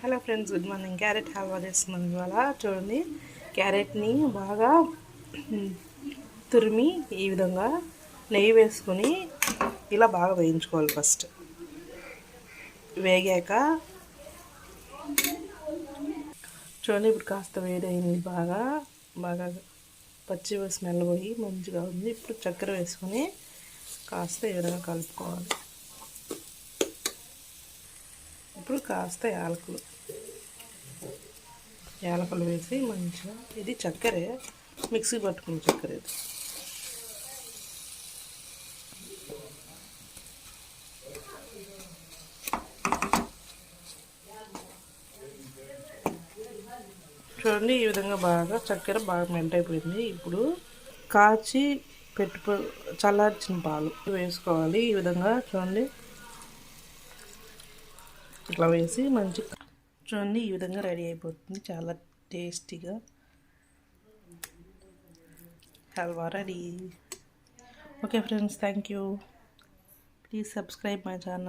Hello friends, good morning. Carrot halwa చేస్తున్నాం ఇవాళ. చూడండి, క్యారెట్ని బాగా తురిమి ఈ విధంగా నెయ్యి వేసుకొని ఇలా బాగా వేయించుకోవాలి. ఫస్ట్ వేగాక చూడండి, ఇప్పుడు కాస్త వేడైంది. బాగా బాగా పచ్చి స్మెల్ పోయి మంచిగా ఉంది. ఇప్పుడు చక్కెర వేసుకొని కాస్త ఈ విధంగా కలుపుకోవాలి. ఇప్పుడు కాస్త యాలకులు వేసి మంచిగా, ఇది చక్కెరే, మిక్సీ పట్టుకున్న చక్కెర ఇది. చూడండి, ఈ విధంగా బాగా చక్కెర బాగా మెల్ట్ అయిపోయింది. ఇప్పుడు కాచి చల్లార్చిన పాలు వేసుకోవాలి. ఈ విధంగా చూడండి, ఇట్లా వేసి చూడండి, ఈ విధంగా రెడీ అయిపోతుంది. చాలా టేస్టీగా halwa ready. Okay friends, thank you. Please subscribe my channel.